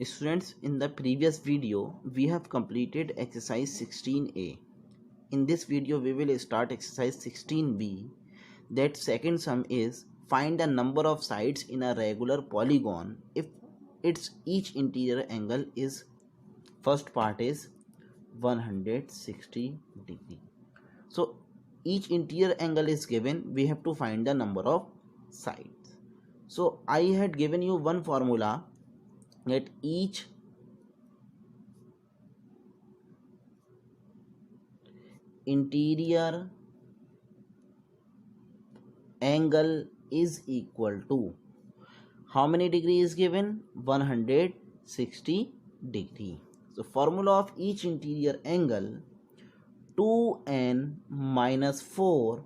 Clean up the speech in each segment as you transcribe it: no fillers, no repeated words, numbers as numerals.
Students, in the previous video, we have completed exercise 16a. In this video, we will start exercise 16b. That second sum is find the number of sides in a regular polygon if its each interior angle is, first part is 160 degree. So each interior angle is given, we have to find the number of sides. So I had given you one formula that each interior angle is equal to how many degree is given? 160 degree. So formula of each interior angle 2n minus 4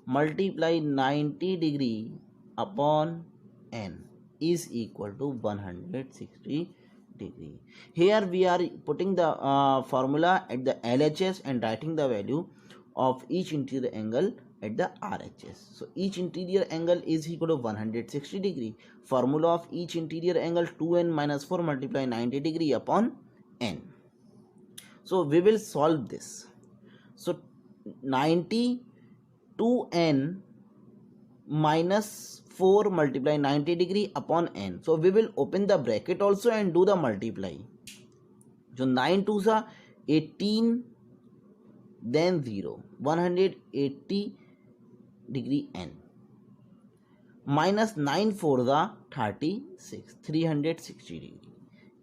multiply 90 degree upon n is equal to 160 degree. Here we are putting the formula at the LHS and writing the value of each interior angle at the RHS. So each interior angle is equal to 160 degree. Formula of each interior angle 2n minus 4 multiply 90 degree upon n. So we will solve this. So 90 2n minus 4 multiply 90 degree upon n. So we will open the bracket also and do the multiply. So 9 2s are 18, then 0, 180 degree n, minus 9 4s are 36, 360 degree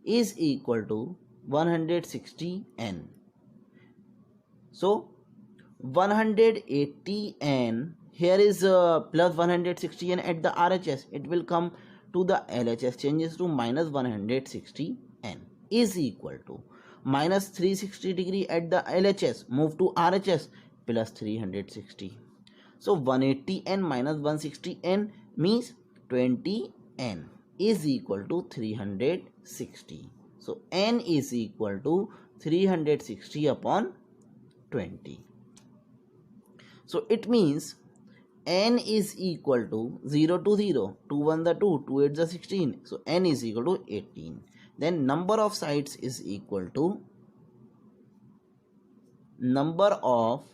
is equal to 160 n. So 180 n, here is plus 160 n at the RHS, it will come to the LHS, changes to minus 160 n is equal to minus 360 degree at the LHS, move to RHS, plus 360. So 180 n minus 160 n means 20 n is equal to 360. So n is equal to 360 upon 20. So it means n is equal to 0 to 0, 2 1 the 2, 2 8 the 16. So n is equal to 18. Then number of sides is equal to number of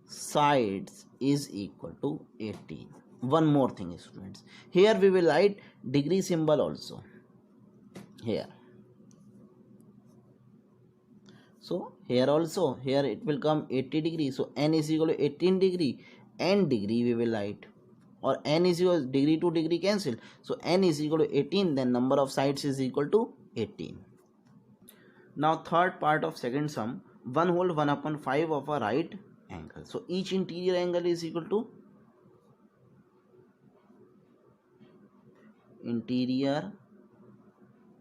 sides is equal to 18. One more thing, students. Here we will write degree symbol also. Here. So here also, here it will come 80 degree. So n is equal to 18 degree. N degree we will write. Or n is equal to degree to degree cancel. So n is equal to 18. Then number of sides is equal to 18. Now third part of second sum. 1 whole 1 upon 5 of a right angle. So each interior angle is equal to interior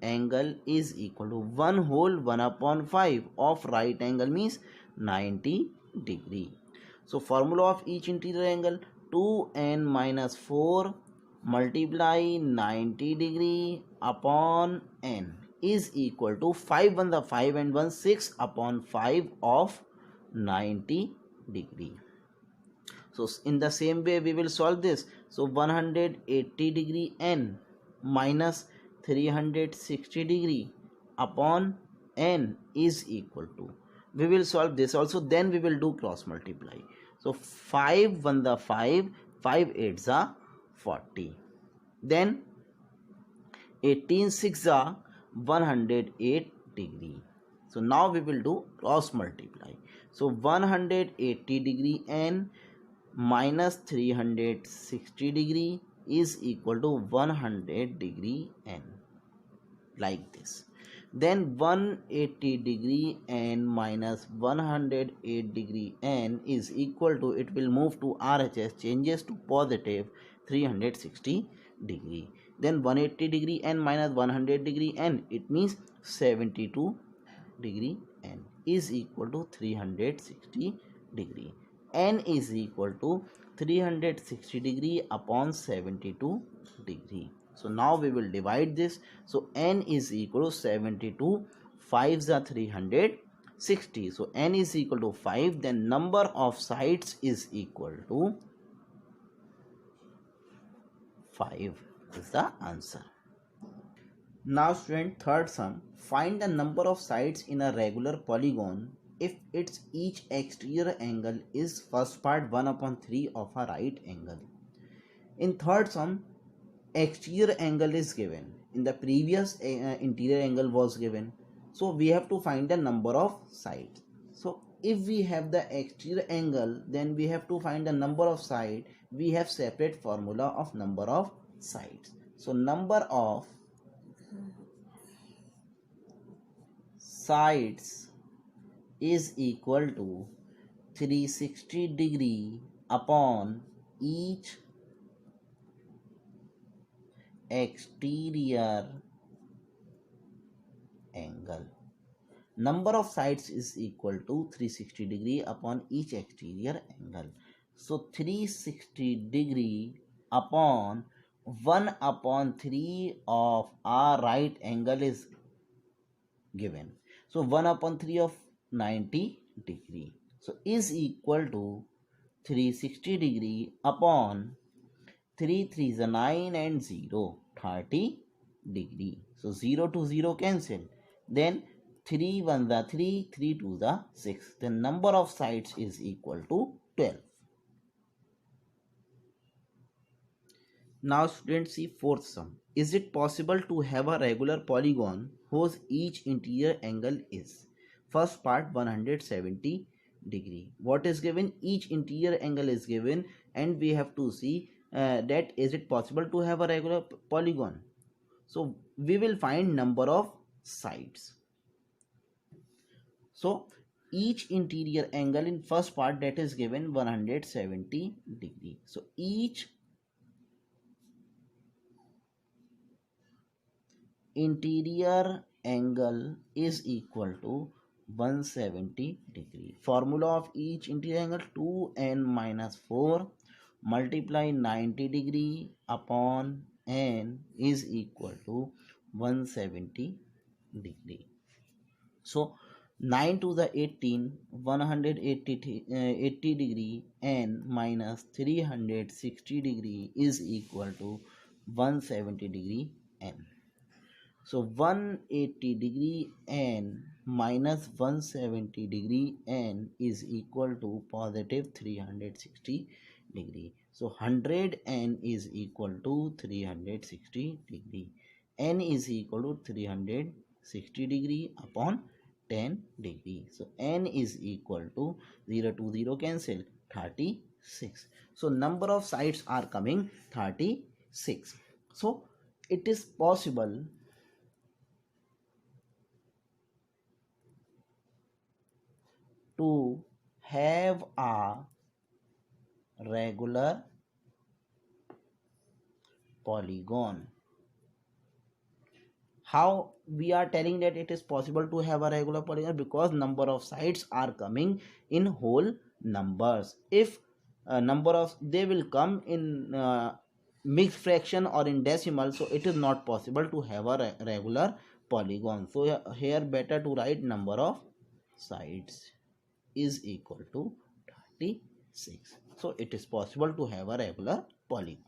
angle is equal to 1 whole 1 upon 5 of right angle means 90 degree. So formula of each interior angle 2n minus 4 multiply 90 degree upon n is equal to 5 1 the 5 and 1 6 upon 5 of 90 degree. So in the same way we will solve this. So 180 degree n minus 360 degree upon n is equal to, we will solve this also, then we will do cross multiply. So 5 1 the 5, 5 8s are 40, then 18 6 are 108 degree. So now we will do cross multiply. So 180 degree n minus 360 degree is equal to 100 degree n, like this. Then 180 degree n minus 108 degree n is equal to, it will move to RHS, changes to positive 360 degree. Then 180 degree n minus 100 degree n, it means 72 degree n is equal to 360 degree. N is equal to 360 degree upon 72 degree. So now we will divide this. So n is equal to 72, 5s are 360. So n is equal to 5, then number of sides is equal to 5 is the answer. Now student, third sum, find the number of sides in a regular polygon if its each exterior angle is first part 1 upon 3 of a right angle. In third sum, exterior angle is given. In the previous interior angle was given. So we have to find the number of sides. So if we have the exterior angle, then we have to find the number of sides. We have separate formula of number of sides. So number of sides is equal to 360 degree upon each exterior angle. Number of sides is equal to 360 degree upon each exterior angle. So 360 degree upon 1 upon 3 of our right angle is given. So 1 upon 3 of 90 degree. So is equal to 360 degree upon 3 3 is a 9 and 0 30 degree. So 0 to 0 cancel. Then 3 1 the 3 3 2 the 6. The number of sides is equal to 12. Now students, see fourth sum. Is it possible to have a regular polygon whose each interior angle is first part 170 degree? What is given? Each interior angle is given, and we have to see that is it possible to have a regular polygon. So we will find number of sides. So each interior angle in first part, that is given 170 degree. So each interior angle is equal to 170 degree. Formula of each interior angle, 2n minus 4 multiply 90 degree upon n is equal to 170 degree. So 9 to the 18, 180 degree n minus 360 degree is equal to 170 degree n. So 180 degree n minus 170 degree n is equal to positive 360 degree. So 100 n is equal to 360 degree. N is equal to 360 degree upon 10 degree. So n is equal to 0 to 0 cancel 36. So number of sides are coming 36. So it is possible to have a regular polygon. How we are telling that it is possible to have a regular polygon? Because number of sides are coming in whole numbers. If number of they will come in mixed fraction or in decimal, so it is not possible to have a regular polygon. So here better to write number of sides is equal to 36. So it is possible to have a regular polygon.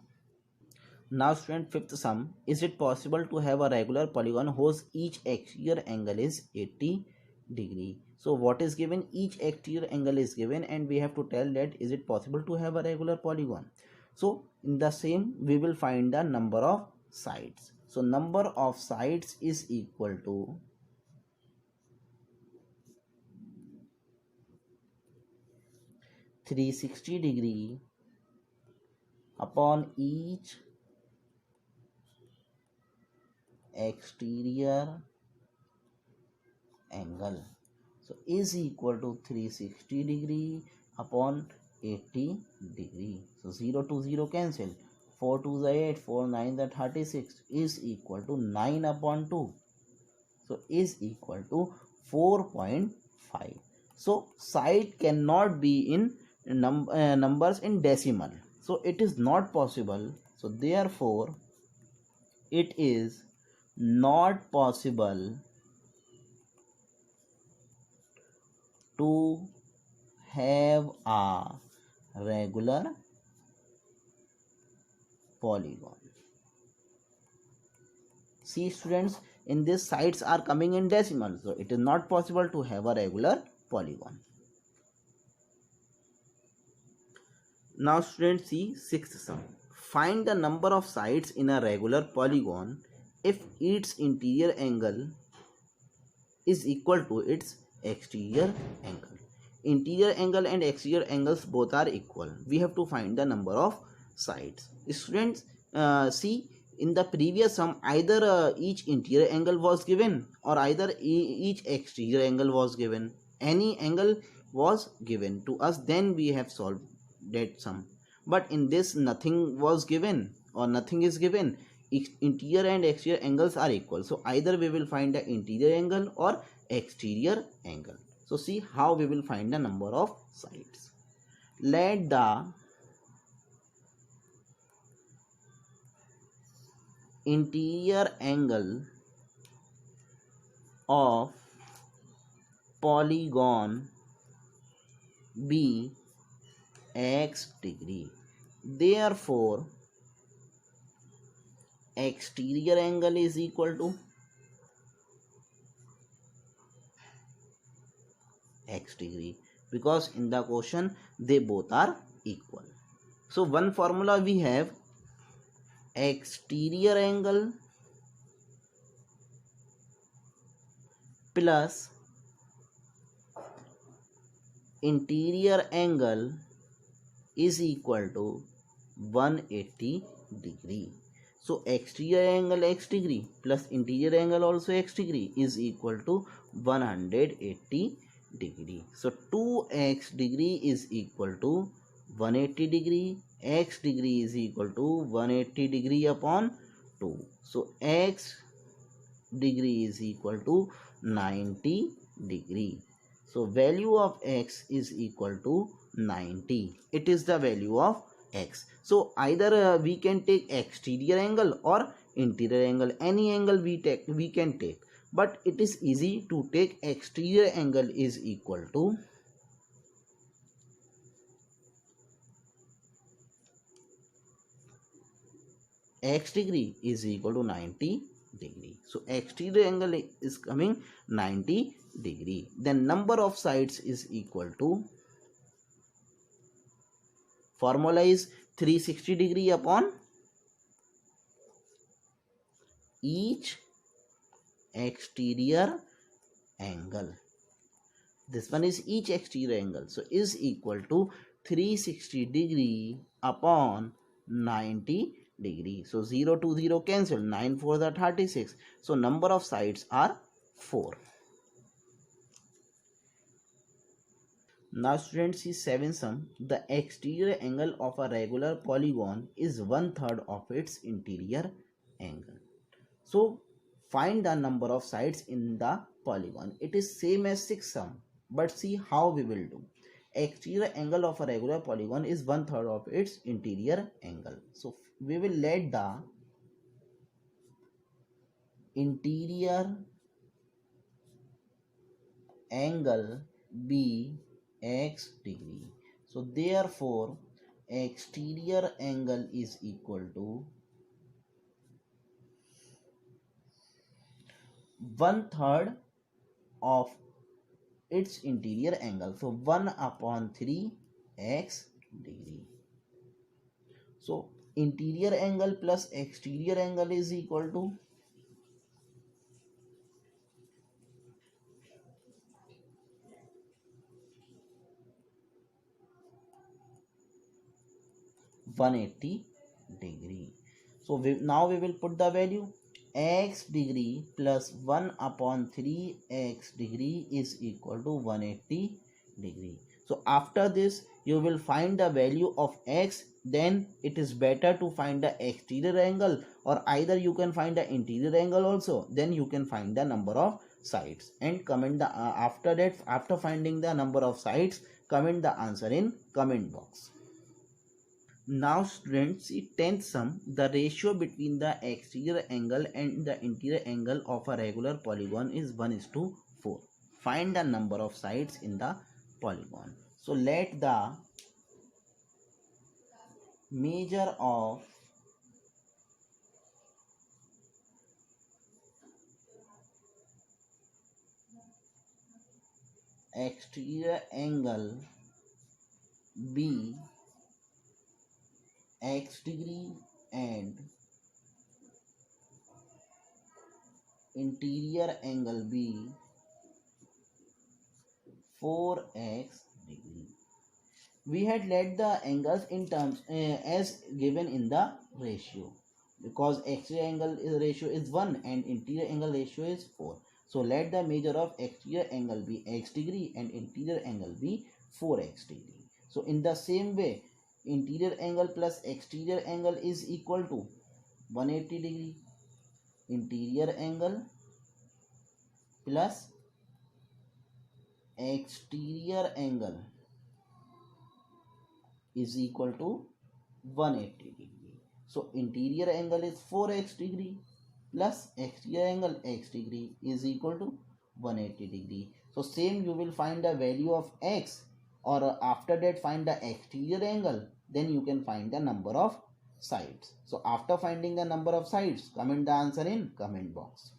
Now student, fifth sum, is it possible to have a regular polygon whose each exterior angle is 80 degree? So what is given? Each exterior angle is given, and we have to tell that is it possible to have a regular polygon. So in the same, we will find the number of sides. So number of sides is equal to 360 degree upon each exterior angle. So is equal to 360 degree upon 80 degree. So 0 to 0 cancel. 4 to the 8, 4 9 the 36 is equal to 9 upon 2. So is equal to 4.5. So side cannot be in numbers in decimal. So it is not possible. So therefore it is not possible to have a regular polygon. See students, in this sides are coming in decimal, so it is not possible to have a regular polygon. Now students, see sixth sum. Find the number of sides in a regular polygon if its interior angle is equal to its exterior angle. Interior angle and exterior angles both are equal. We have to find the number of sides. Students, see, in the previous sum, either each interior angle was given or either each exterior angle was given. Any angle was given to us, then we have solved that sum. But in this, nothing was given or nothing is given. Interior and exterior angles are equal, so either we will find the interior angle or exterior angle. So see how we will find the number of sides. Let the interior angle of polygon be x degree. Therefore, exterior angle is equal to x degree, because in the question they both are equal. So one formula we have: exterior angle plus interior angle is equal to 180 degree. So exterior angle x degree plus interior angle also x degree is equal to 180 degree. So 2x degree is equal to 180 degree. X degree is equal to 180 degree upon 2. So x degree is equal to 90 degree. So value of x is equal to 90. It is the value of x. So either we can take exterior angle or interior angle. Any angle we can take. But it is easy to take exterior angle is equal to x degree is equal to 90 degree. So exterior angle is coming 90 degree. Then number of sides is equal to, formula is 360 degree upon each exterior angle. This one is each exterior angle, so is equal to 360 degree upon 90 degree. So 0 to 0 cancel, 9 4 are 36. So number of sides are 4. Now students, see seventh sum. The exterior angle of a regular polygon is 1/3 of its interior angle. So find the number of sides in the polygon. It is same as sixth sum, but see how we will do. Exterior angle of a regular polygon is 1/3 of its interior angle. So we will let the interior angle be x degree. So therefore exterior angle is equal to 1/3 of its interior angle. So 1 upon 3 x degree. So interior angle plus exterior angle is equal to 180 degree. So now we will put the value. X degree plus 1 upon 3 x degree is equal to 180 degree. So after this you will find the value of x. Then it is better to find the exterior angle, or either you can find the interior angle also. Then you can find the number of sides and comment the after that, after finding the number of sides, comment the answer in comment box. Now students, see 10th sum. The ratio between the exterior angle and the interior angle of a regular polygon is 1:4. Find the number of sides in the polygon. So let the measure of exterior angle B x degree and interior angle B 4x degree. We had let the angles in terms as given in the ratio, because exterior angle ratio is 1 and interior angle ratio is 4. So let the measure of exterior angle be x degree and interior angle be 4x degree. So in the same way, interior angle plus exterior angle is equal to 180 degree. Interior angle plus exterior angle is equal to 180 degree. So interior angle is 4x degree plus exterior angle x degree is equal to 180 degree. So same you will find the value of x, or after that find the exterior angle, then you can find the number of sides. So after finding the number of sides, comment the answer in comment box.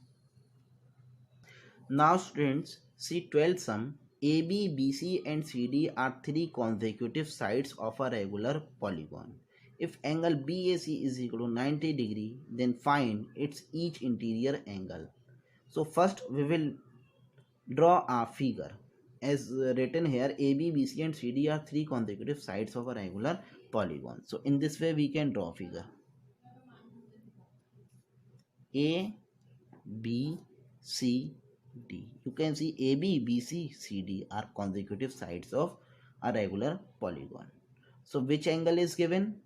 Now students, see 12th sum. AB, BC and CD are three consecutive sides of a regular polygon. If angle BAC is equal to 90 degree, then find its each interior angle. So first we will draw a figure. As written here, AB, BC and CD are three consecutive sides of a regular polygon. So in this way we can draw a figure. A, B, C, D. You can see AB, BC, CD are consecutive sides of a regular polygon. So which angle is given?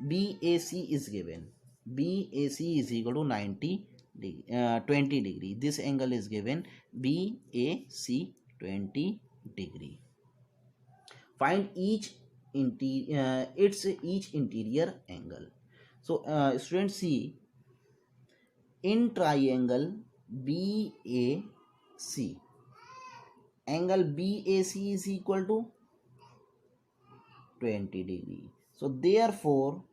BAC is given. BAC is equal to 20 degree. This angle is given BAC 20 degree. Find its each interior angle. So students, see in triangle BAC, angle BAC is equal to 20 degree. So therefore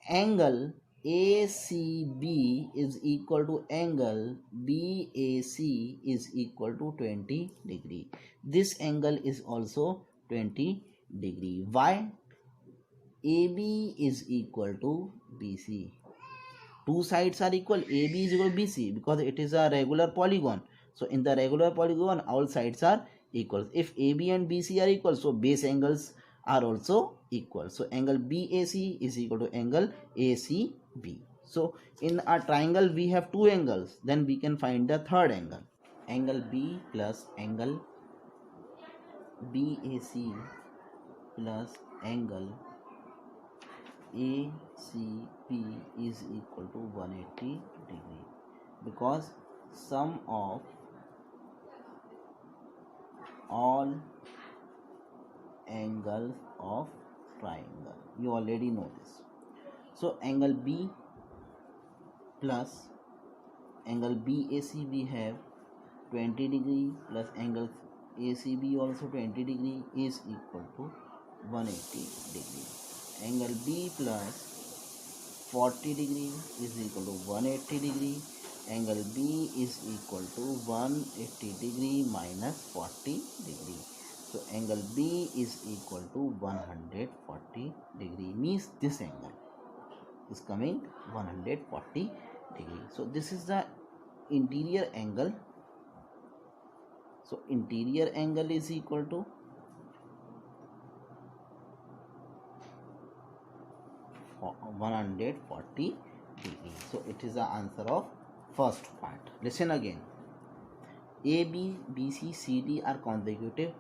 angle ACB is equal to angle BAC is equal to 20 degree. This angle is also 20 degree. Why? AB is equal to BC. Two sides are equal. AB is equal to BC because it is a regular polygon. So in the regular polygon, all sides are equal. If AB and BC are equal, so base angles are also equal. So angle BAC is equal to angle ACB. So in a triangle we have two angles, then we can find the third angle. Angle B plus angle BAC plus angle ACB is equal to 180 degree, because sum of all angles of triangle. You already know this. So angle B plus angle BAC we have 20 degree plus angle ACB also 20 degree is equal to 180 degree. Angle B plus 40 degree is equal to 180 degree. Angle B is equal to 180 degree minus 40 degree. So angle B is equal to 140 degree, means this angle is coming 140 degree. So this is the interior angle. So interior angle is equal to 140 degree. So it is the answer of first part. Listen again. AB, BC, CD are consecutive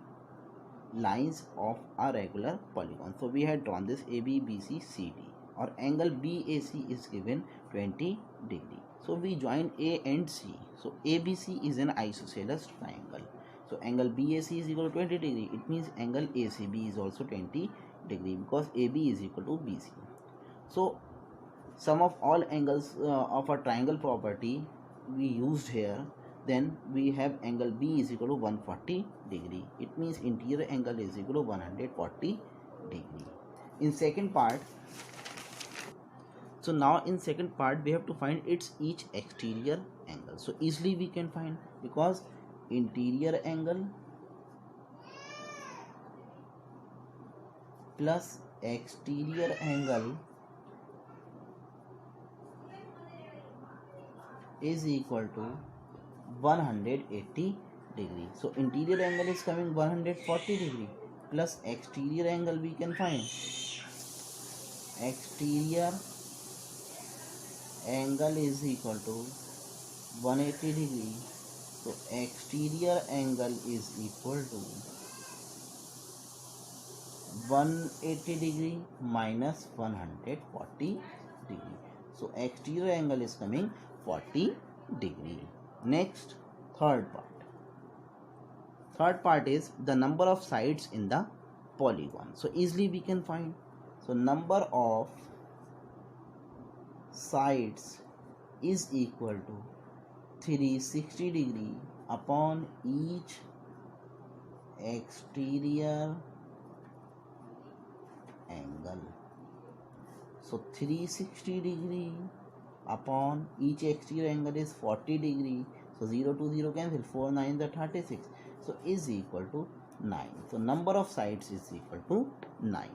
lines of a regular polygon. So we had drawn this AB, BC, CD. Or angle BAC is given 20 degree. So we join A and C. So ABC is an isosceles triangle. So angle BAC is equal to 20 degree. It means angle ACB is also 20 degree because AB is equal to BC. So sum of all angles of a triangle property we used here. Then we have angle B is equal to 140 degree. It means interior angle is equal to 140 degree. In second part, so now in second part we have to find its each exterior angle. So easily we can find, because interior angle plus exterior angle is equal to 180 degree. So interior angle is coming 140 degree plus exterior angle we can find. Exterior angle is equal to 180 degree. So exterior angle is equal to 180 degree minus 140 degree. So exterior angle is coming 40 degree. Next, third part is the number of sides in the polygon. So easily we can find. So number of sides is equal to 360 degree upon each exterior angle. So 360 degree upon each exterior angle is 40 degree. So 0 to 0 cancel, 4 9 is 36. So is equal to 9. So number of sides is equal to 9.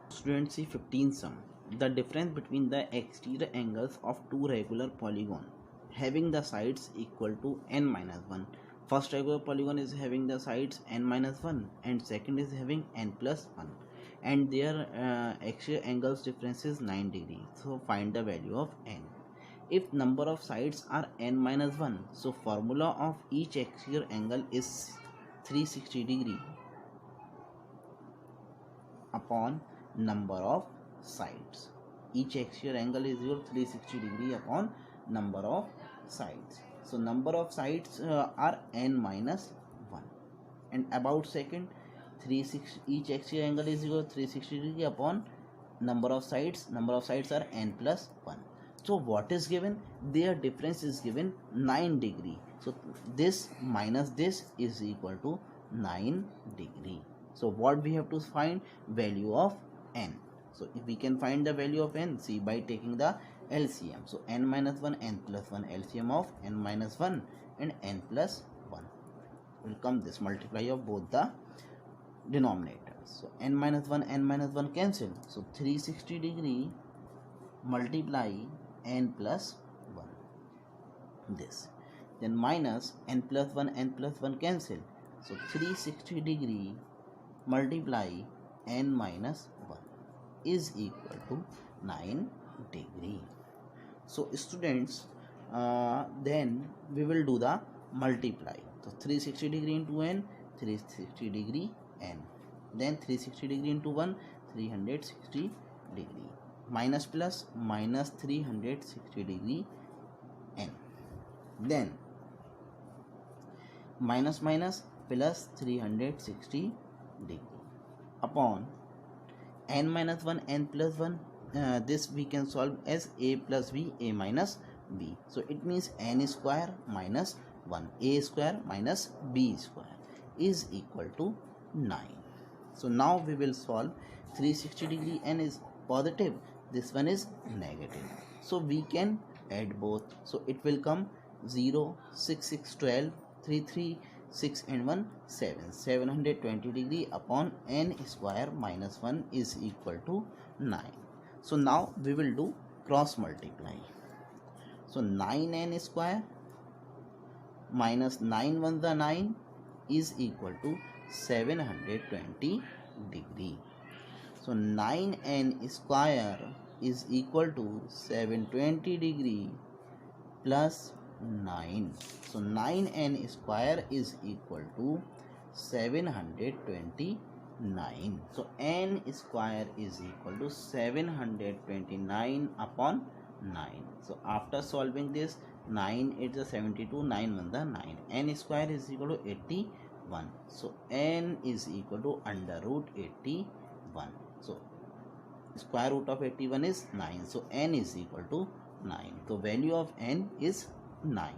Students, see 15 sum. The difference between the exterior angles of two regular polygon having the sides equal to n minus 1. First regular polygon is having the sides n minus 1 and second is having n plus 1. And their exterior angles difference is 9 degree. So find the value of n. If number of sides are n minus 1, so formula of each exterior angle is 360 degree upon number of sides. Each exterior angle is equal to 360 degree upon number of sides. So number of sides are n minus 1. And about second, 360, each exterior angle is equal to 360 degree upon number of sides. Number of sides are n plus 1. So what is given? Their difference is given 9 degree. So this minus this is equal to 9 degree. So what we have to find? Value of n. So if we can find the value of n, see by taking the LCM. So n minus 1, n plus 1, LCM of n minus 1 and n plus 1 will come this multiply of both the denominators. So n minus 1 cancel. So 360 degree multiply n plus 1 this. Then minus n plus 1 cancel. So 360 degree multiply n minus 1 is equal to 9 degree. So students, then we will do the multiply. So 360 degree into n, 360 degree n. Then 360 degree into 1, 360 degree. Minus plus minus 360 degree n. Then minus minus plus 360 degree upon n minus 1, n plus 1. This we can solve as a plus b, a minus b. So it means n square minus 1, a square minus b square is equal to 9. So now we will solve. 360 degree n is positive, this one is negative. So we can add both. So it will come 0, 6, 6, 12, 3, 3, 6 and 1, 7. 720 degree upon n square minus 1 is equal to 9. So now we will do cross multiply. So 9n square minus 9 1 the 9 is equal to 720 degree. So 9n square is equal to 720 degree plus 9. So 9n square is equal to 729. So n square is equal to 729 upon 9. So after solving this, 9 is a 72, 9 1 the 9. N square is equal to 81. So n is equal to under root 81. So square root of 81 is 9. So n is equal to 9. So value of n is 9.